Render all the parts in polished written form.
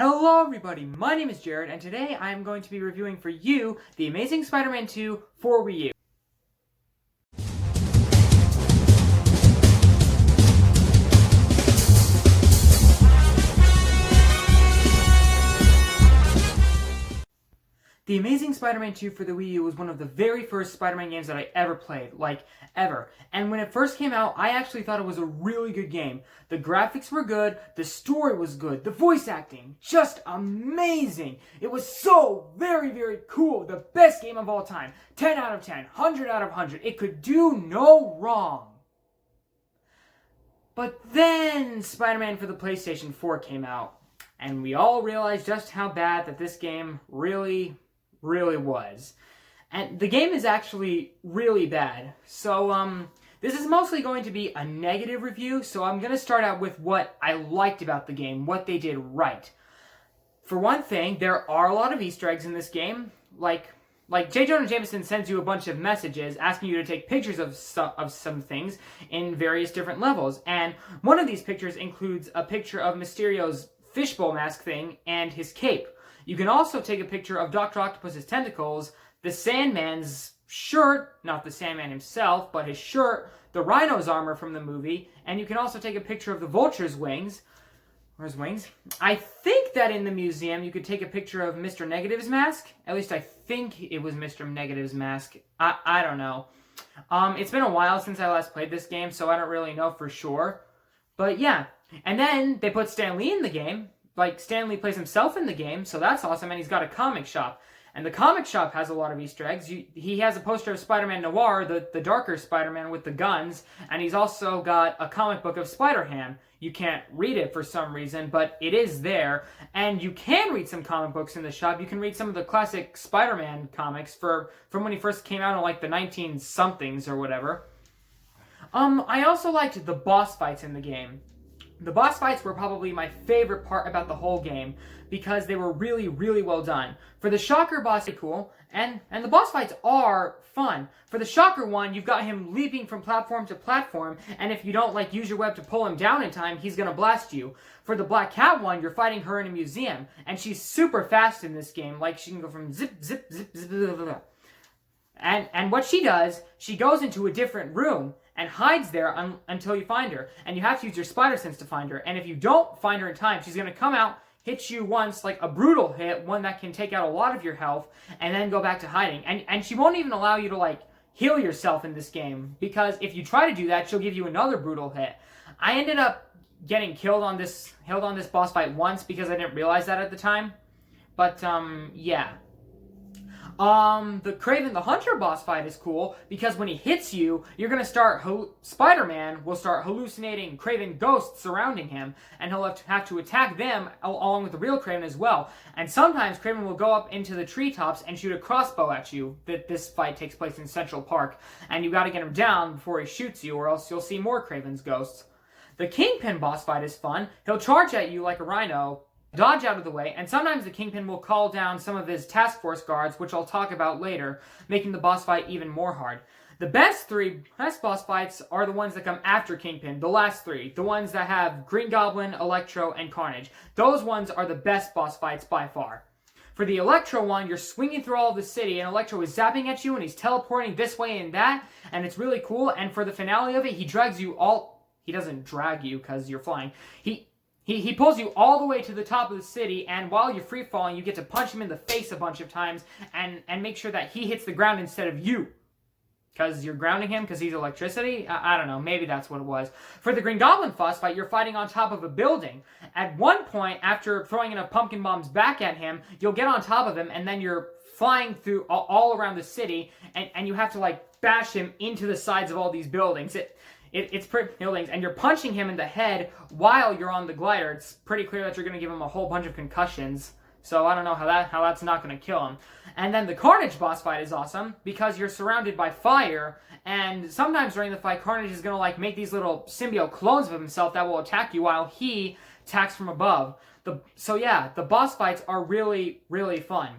Hello everybody, my name is Jared, and today I am going to be reviewing for you The Amazing Spider-Man 2 for Wii U. The Amazing Spider-Man 2 for the Wii U was one of the very first Spider-Man games that I ever played, ever. And when it first came out, I actually thought it was a really good game. The graphics were good, the story was good, the voice acting, just amazing. It was so very, very cool. The best game of all time. 10 out of 10, 100 out of 100. It could do no wrong. But then Spider-Man for the PlayStation 4 came out, and we all realized just how bad that this game really was. And the game is actually really bad. So, this is mostly going to be a negative review, so I'm going to start out with what I liked about the game, what they did right. For one thing, there are a lot of Easter eggs in this game. Like J. Jonah Jameson sends you a bunch of messages asking you to take pictures of some things in various different levels. And one of these pictures includes a picture of Mysterio's fishbowl mask thing and his cape. You can also take a picture of Dr. Octopus's tentacles, the Sandman's shirt, not the Sandman himself, but his shirt, the Rhino's armor from the movie, and you can also take a picture of the Vulture's wings. Where's wings? I think that in the museum you could take a picture of Mr. Negative's mask. At least I think it was Mr. Negative's mask. I don't know. It's been a while since I last played this game, so I don't really know for sure. But yeah. And then they put Stan Lee in the game. Stan Lee plays himself in the game, so that's awesome, and he's got a comic shop. And the comic shop has a lot of Easter eggs. He has a poster of Spider-Man Noir, the darker Spider-Man with the guns, and he's also got a comic book of Spider-Ham. You can't read it for some reason, but it is there, and you can read some comic books in the shop. You can read some of the classic Spider-Man comics from when he first came out in the 19-somethings or whatever. I also liked the boss fights in the game. The boss fights were probably my favorite part about the whole game because they were really well done. For the Shocker boss, it's cool, and the boss fights are fun. For the Shocker one, you've got him leaping from platform to platform, and if you don't use your web to pull him down in time, he's gonna blast you. For the Black Cat one, you're fighting her in a museum, and she's super fast in this game. She can go from zip. And what she does, she goes into a different room and hides there until you find her. And you have to use your spider sense to find her. And if you don't find her in time, she's going to come out, hit you once, a brutal hit, one that can take out a lot of your health, and then go back to hiding. And she won't even allow you to, heal yourself in this game. Because if you try to do that, she'll give you another brutal hit. I ended up getting killed on this boss fight once because I didn't realize that at the time. But, yeah. The Kraven the Hunter boss fight is cool because when he hits you, you're gonna start, Spider-Man will start hallucinating Kraven ghosts surrounding him, and he'll have to attack them along with the real Kraven as well. And sometimes Kraven will go up into the treetops and shoot a crossbow at you. This fight takes place in Central Park, and you gotta get him down before he shoots you, or else you'll see more Kraven's ghosts. The Kingpin boss fight is fun. He'll charge at you like a rhino, dodge out of the way, and sometimes the Kingpin will call down some of his task force guards, which I'll talk about later, making the boss fight even more hard. The best boss fights are the ones that come after Kingpin, the last three, the ones that have Green Goblin, Electro, and Carnage. Those ones are the best boss fights by far. For the Electro one, you're swinging through all of the city, and Electro is zapping at you, and he's teleporting this way and that, and it's really cool, and for the finale of it, he drags you all... He doesn't drag you, because you're flying. He pulls you all the way to the top of the city, and while you're free-falling, you get to punch him in the face a bunch of times and make sure that he hits the ground instead of you. Because you're grounding him because he's electricity? I don't know. Maybe that's what it was. For the Green Goblin boss fight, you're fighting on top of a building. At one point, after throwing enough pumpkin bombs back at him, you'll get on top of him, and then you're flying through all around the city, and you have to, bash him into the sides of all these buildings. It's pretty buildings, and you're punching him in the head while you're on the glider. It's pretty clear that you're going to give him a whole bunch of concussions. So I don't know how that's not going to kill him. And then the Carnage boss fight is awesome because you're surrounded by fire, and sometimes during the fight, Carnage is going to make these little symbiote clones of himself that will attack you while he attacks from above. So yeah, the boss fights are really fun.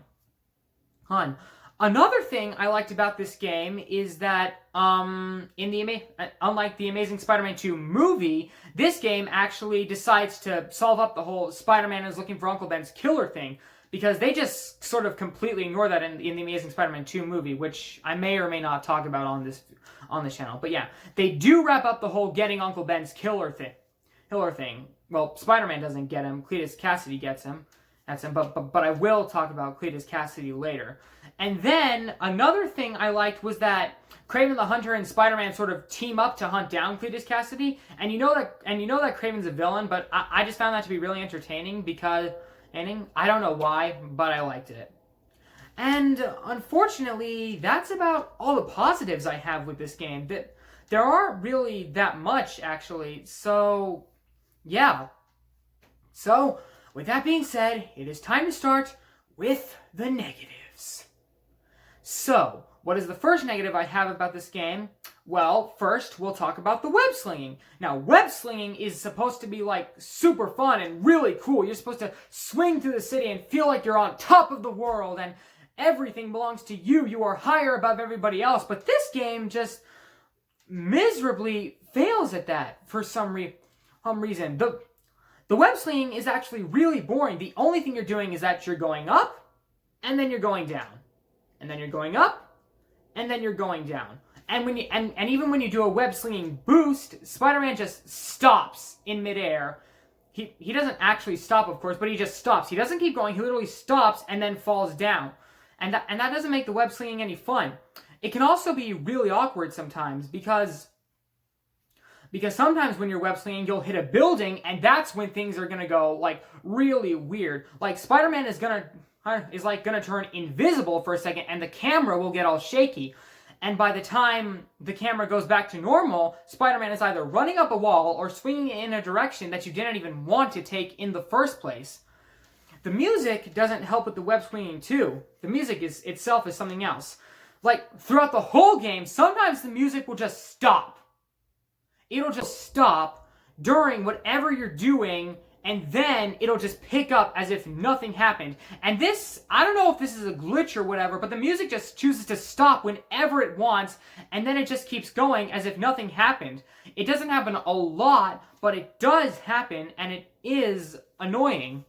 Another thing I liked about this game is that, unlike the Amazing Spider-Man 2 movie, this game actually decides to solve up the whole Spider-Man is looking for Uncle Ben's killer thing, because they just sort of completely ignore that in the Amazing Spider-Man 2 movie, which I may or may not talk about on this channel. But yeah, they do wrap up the whole getting Uncle Ben's killer thing. Well, Spider-Man doesn't get him. Cletus Cassidy gets him. That's him. But I will talk about Cletus Cassidy later. And then another thing I liked was that Kraven the Hunter and Spider-Man sort of team up to hunt down Cletus Cassidy. And you know that Kraven's a villain, but I just found that to be really entertaining because I don't know why, but I liked it. And unfortunately, that's about all the positives I have with this game. There aren't really that much, actually. So, yeah. So, with that being said, it is time to start with the negatives. So, what is the first negative I have about this game? Well, first, we'll talk about the web slinging. Now, web slinging is supposed to be, like, super fun and really cool. You're supposed to swing through the city and feel like you're on top of the world and everything belongs to you. You are higher above everybody else. But this game just miserably fails at that for some reason. The web slinging is actually really boring. The only thing you're doing is that you're going up, and then you're going down. And then you're going up, and then you're going down. And when even when you do a web slinging boost, Spider-Man just stops in midair. He doesn't actually stop, of course, but he just stops. He doesn't keep going. He literally stops and then falls down. And that doesn't make the web slinging any fun. It can also be really awkward sometimes because sometimes when you're web slinging, you'll hit a building, and that's when things are gonna go like really weird. Like Spider-Man is gonna turn invisible for a second, and the camera will get all shaky. And by the time the camera goes back to normal, Spider-Man is either running up a wall or swinging in a direction that you didn't even want to take in the first place. The music doesn't help with the web swinging too. The music itself is something else. Like, throughout the whole game, sometimes the music will just stop. It'll just stop during whatever you're doing, and then it'll just pick up as if nothing happened. And this, I don't know if this is a glitch or whatever, but the music just chooses to stop whenever it wants, and then it just keeps going as if nothing happened. It doesn't happen a lot, but it does happen, and it is annoying.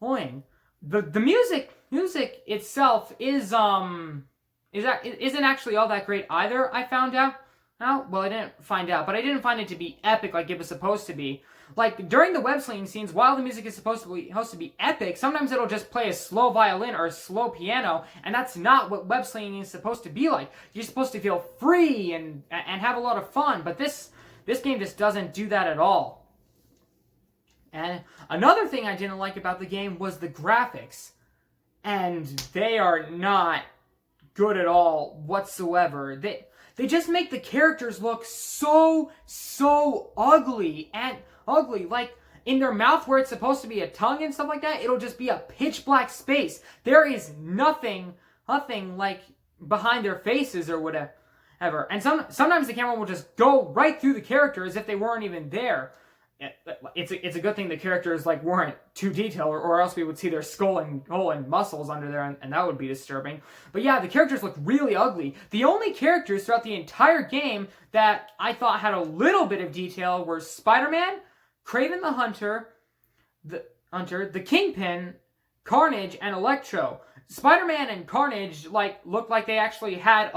The music itself isn't actually all that great either, I found out. Well, I didn't find out, but I didn't find it to be epic like it was supposed to be. Like, during the web slinging scenes, while the music is supposed to be epic, sometimes it'll just play a slow violin or a slow piano, and that's not what web slinging is supposed to be like. You're supposed to feel free and have a lot of fun, but this game just doesn't do that at all. And another thing I didn't like about the game was the graphics. And they are not good at all whatsoever. They just make the characters look so ugly. Like, in their mouth where it's supposed to be a tongue and stuff like that, it'll just be a pitch black space. There is nothing like behind their faces or whatever. And sometimes the camera will just go right through the character as if they weren't even there. It's a good thing the characters like weren't too detailed, or else we would see their skull and muscles under there, and that would be disturbing. But yeah, the characters look really ugly. The only characters throughout the entire game that I thought had a little bit of detail were Spider-Man, Kraven the Hunter, the Kingpin, Carnage, and Electro. Spider-Man and Carnage looked like they actually had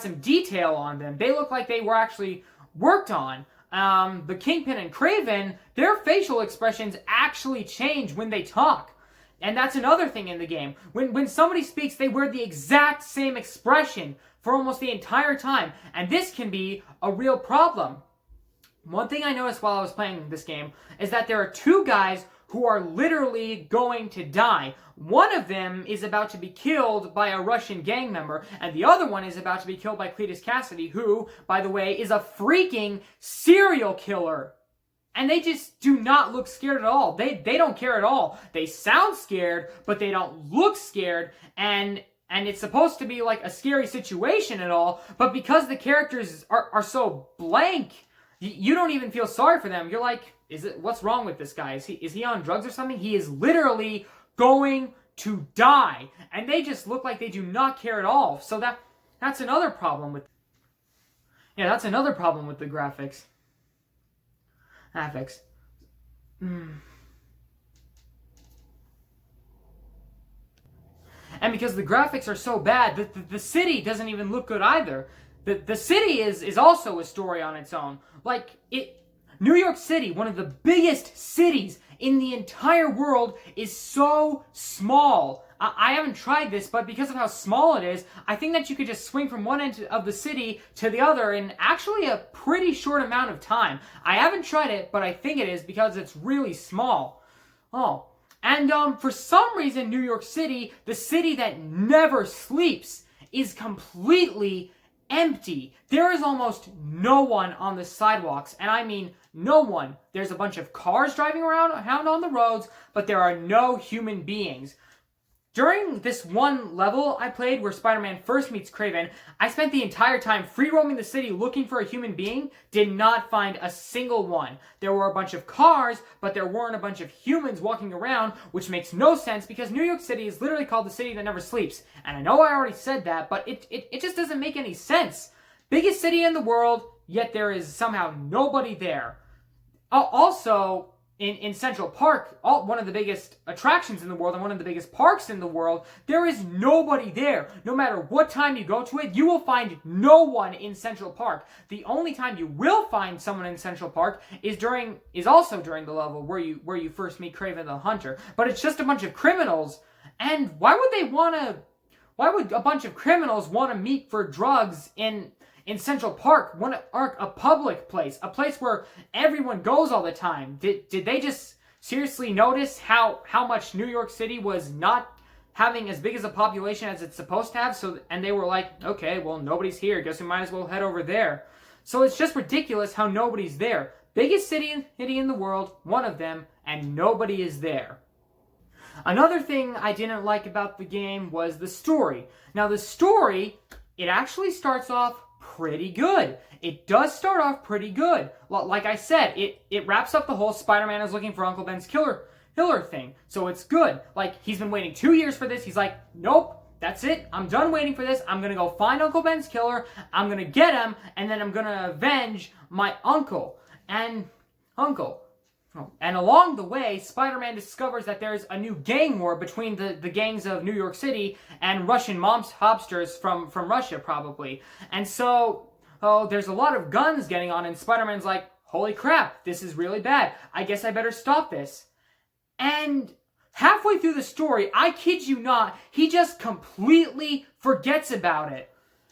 some detail on them. They looked like they were actually worked on. The Kingpin and Kraven, their facial expressions actually change when they talk. And that's another thing in the game. When somebody speaks, they wear the exact same expression for almost the entire time. And this can be a real problem. One thing I noticed while I was playing this game is that there are two guys who are literally going to die. One of them is about to be killed by a Russian gang member, and the other one is about to be killed by Cletus Cassidy, who, by the way, is a freaking serial killer. And they just do not look scared at all. They don't care at all. They sound scared, but they don't look scared, and it's supposed to be like a scary situation at all, but because the characters are so blank, you don't even feel sorry for them. You're like, what's wrong with this guy? Is he on drugs or something? He is literally going to die, and they just look like they do not care at all. So that's another problem with that's another problem with the graphics. And because the graphics are so bad, the city doesn't even look good either. The city is also a story on its own. New York City, one of the biggest cities in the entire world, is so small. I haven't tried this, but because of how small it is, I think that you could just swing from one end of the city to the other in actually a pretty short amount of time. I haven't tried it, but I think it is because it's really small. Oh, and for some reason, New York City, the city that never sleeps, is completely empty. There is almost no one on the sidewalks, and I mean no one. There's a bunch of cars driving around on the roads, but there are no human beings. During this one level I played where Spider-Man first meets Kraven, I spent the entire time free-roaming the city looking for a human being, did not find a single one. There were a bunch of cars, but there weren't a bunch of humans walking around, which makes no sense because New York City is literally called the city that never sleeps. And I know I already said that, but it just doesn't make any sense. Biggest city in the world, yet there is somehow nobody there. Also, in Central Park, one of the biggest attractions in the world and one of the biggest parks in the world, there is nobody there. No matter what time you go to it, you will find no one in Central Park. The only time you will find someone in Central Park is also during the level where you first meet Kraven the Hunter. But it's just a bunch of criminals, and why would a bunch of criminals want to meet for drugs in Central Park, a public place, a place where everyone goes all the time? Did they just seriously notice how much New York City was not having as big as a population as it's supposed to have? And they were like, okay, well, nobody's here. Guess we might as well head over there. So it's just ridiculous how nobody's there. Biggest city in the world, one of them, and nobody is there. Another thing I didn't like about the game was the story. Now, the story, it actually starts off pretty good. It does start off pretty good. Like I said, it wraps up the whole Spider-Man is looking for Uncle Ben's killer thing. So it's good. Like, he's been waiting 2 years for this. He's like, nope, that's it. I'm done waiting for this. I'm going to go find Uncle Ben's killer. I'm going to get him, and then I'm going to avenge my uncle. And along the way, Spider-Man discovers that there's a new gang war between the gangs of New York City and Russian mobsters from Russia, probably. And so, there's a lot of guns getting on, and Spider-Man's like, holy crap, this is really bad. I guess I better stop this. And halfway through the story, I kid you not, he just completely forgets about it.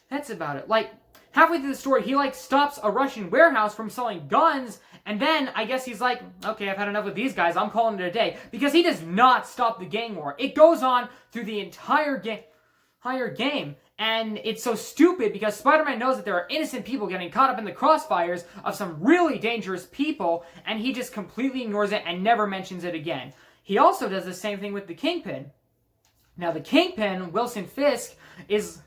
That's about it. Like, halfway through the story, he stops a Russian warehouse from selling guns, and then I guess he's like, okay, I've had enough of these guys, I'm calling it a day. Because he does not stop the gang war. It goes on through the entire game. And it's so stupid because Spider-Man knows that there are innocent people getting caught up in the crossfires of some really dangerous people, and he just completely ignores it and never mentions it again. He also does the same thing with the Kingpin. Now, the Kingpin, Wilson Fisk, he's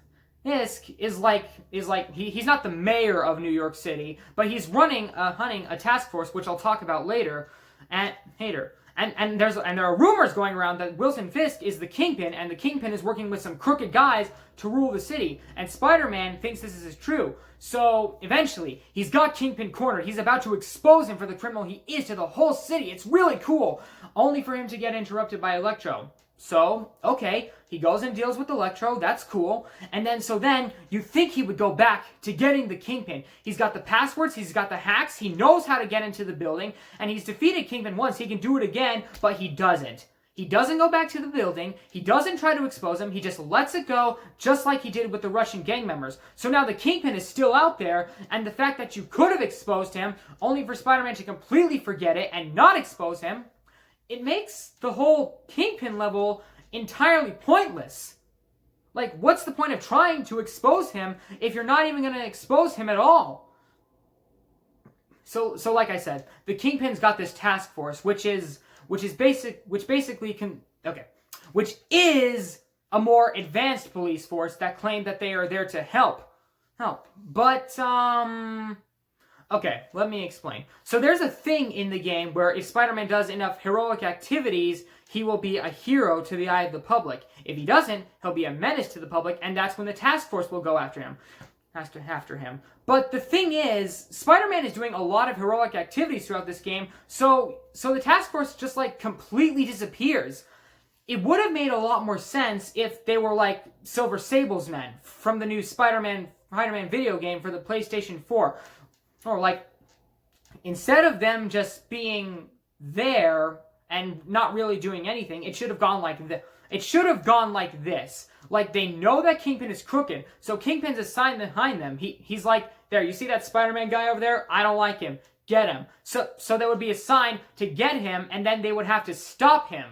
not the mayor of New York City, but he's hunting a task force, which I'll talk about later. And there are rumors going around that Wilson Fisk is the Kingpin, and the Kingpin is working with some crooked guys to rule the city. And Spider-Man thinks this is true. So eventually, he's got Kingpin cornered. He's about to expose him for the criminal he is to the whole city. It's really cool, only for him to get interrupted by Electro. So, okay, he goes and deals with Electro, that's cool. And then you think he would go back to getting the Kingpin. He's got the passwords, he's got the hacks, he knows how to get into the building, and he's defeated Kingpin once, he can do it again, but he doesn't. He doesn't go back to the building, he doesn't try to expose him, he just lets it go, just like he did with the Russian gang members. So now the Kingpin is still out there, and the fact that you could have exposed him, only for Spider-Man to completely forget it and not expose him, it makes the whole Kingpin level entirely pointless. Like, what's the point of trying to expose him if you're not even going to expose him at all? So like I said, the Kingpin's got this task force, which is a more advanced police force that claim that they are there to help. But, okay, let me explain. So there's a thing in the game where if Spider-Man does enough heroic activities, he will be a hero to the eye of the public. If he doesn't, he'll be a menace to the public, and that's when the task force will go after him. But the thing is, Spider-Man is doing a lot of heroic activities throughout this game, so the task force just like completely disappears. It would have made a lot more sense if they were like Silver Sable's men from the new Spider-Man video game for the PlayStation 4. Or like, instead of them just being there and not really doing anything, it should have gone like this. It should have gone like this. Like, they know that Kingpin is crooked, so Kingpin's assigned behind them. He's like, there, you see that Spider-Man guy over there? I don't like him. Get him. So there would be a sign to get him, and then they would have to stop him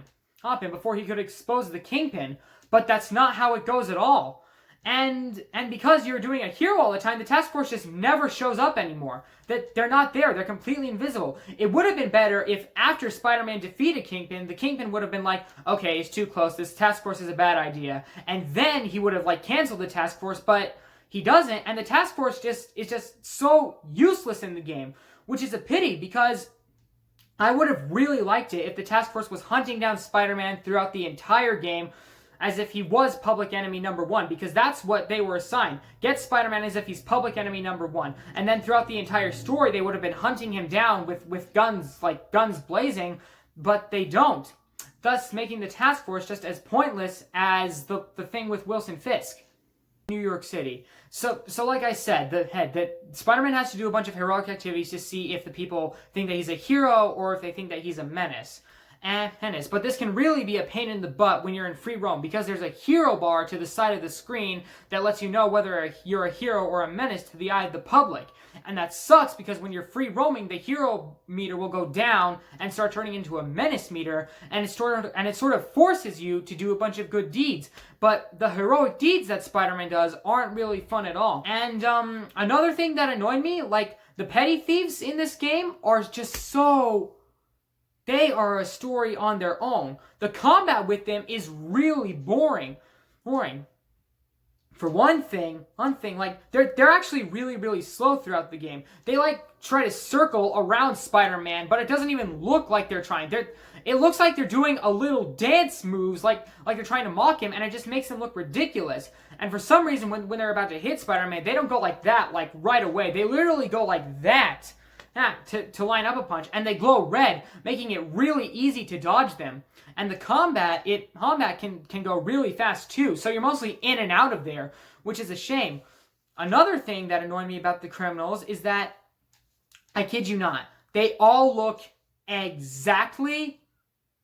before he could expose the Kingpin. But that's not how it goes at all. And because you're doing a hero all the time, the task force just never shows up anymore. That they're not there. They're completely invisible. It would have been better if after Spider-Man defeated Kingpin, the Kingpin would have been like, okay, he's too close. This task force is a bad idea. And then he would have like canceled the task force, but he doesn't. And the task force is just so useless in the game, which is a pity because I would have really liked it if the task force was hunting down Spider-Man throughout the entire game, as if he was public enemy number 1, because that's what they were assigned. Get Spider-Man as if he's public enemy number 1. And then throughout the entire story, they would have been hunting him down with guns, like guns blazing, but they don't. Thus making the task force just as pointless as the thing with Wilson Fisk. New York City. So like I said, that Spider-Man has to do a bunch of heroic activities to see if the people think that he's a hero or if they think that he's a menace. But this can really be a pain in the butt when you're in free roam, because there's a hero bar to the side of the screen that lets you know whether you're a hero or a menace to the eye of the public. And that sucks because when you're free roaming, the hero meter will go down and start turning into a menace meter, and it sort of forces you to do a bunch of good deeds. But the heroic deeds that Spider-Man does aren't really fun at all. And another thing that annoyed me, like the petty thieves in this game are just so... They are a story on their own. The combat with them is really boring. For one thing, like, they're actually really, really slow throughout the game. They, like, try to circle around Spider-Man, but it doesn't even look like they're trying. It looks like they're doing a little dance moves, like they're trying to mock him, and it just makes them look ridiculous. And for some reason, when they're about to hit Spider-Man, they don't go like that, like, right away. They literally go like that. To line up a punch, and they glow red, making it really easy to dodge them. And the combat can go really fast too, so you're mostly in and out of there, which is a shame. Another thing that annoyed me about the criminals is that, I kid you not, they all look exactly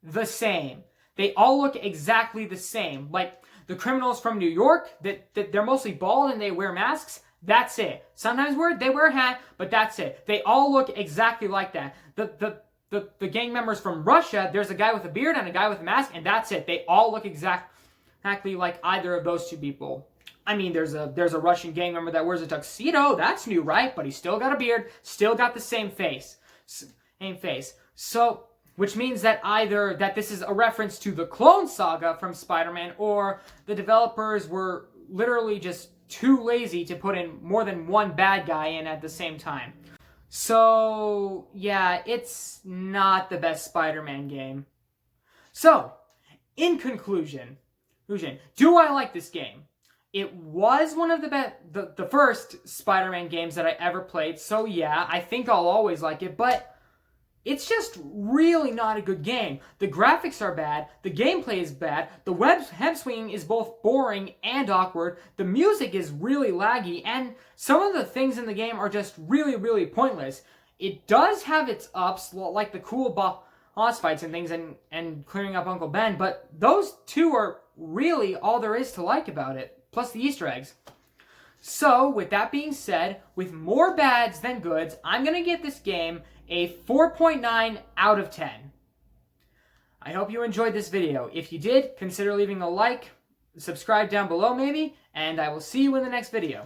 the same. They all look exactly the same. Like, the criminals from New York, that they're mostly bald and they wear masks. That's it. Sometimes they wear a hat, but that's it. They all look exactly like that. The gang members from Russia, there's a guy with a beard and a guy with a mask, and that's it. They all look exactly like either of those two people. I mean, there's a Russian gang member that wears a tuxedo. That's new, right? But he's still got a beard, still got the same face. So, which means that either that this is a reference to the Clone Saga from Spider-Man, or the developers were literally just too lazy to put in more than one bad guy in at the same time. So, yeah, it's not the best Spider-Man game. So, in conclusion, do I like this game? It was one of the first Spider-Man games that I ever played, so yeah, I think I'll always like it, but it's just really not a good game. The graphics are bad, the gameplay is bad, the web swinging is both boring and awkward, the music is really laggy, and some of the things in the game are just really, really pointless. It does have its ups, like the cool boss fights and things and clearing up Uncle Ben, but those two are really all there is to like about it, plus the Easter eggs. So, with that being said, with more bads than goods, I'm going to give this game a 4.9 out of 10. I hope you enjoyed this video. If you did, consider leaving a like, subscribe down below maybe, and I will see you in the next video.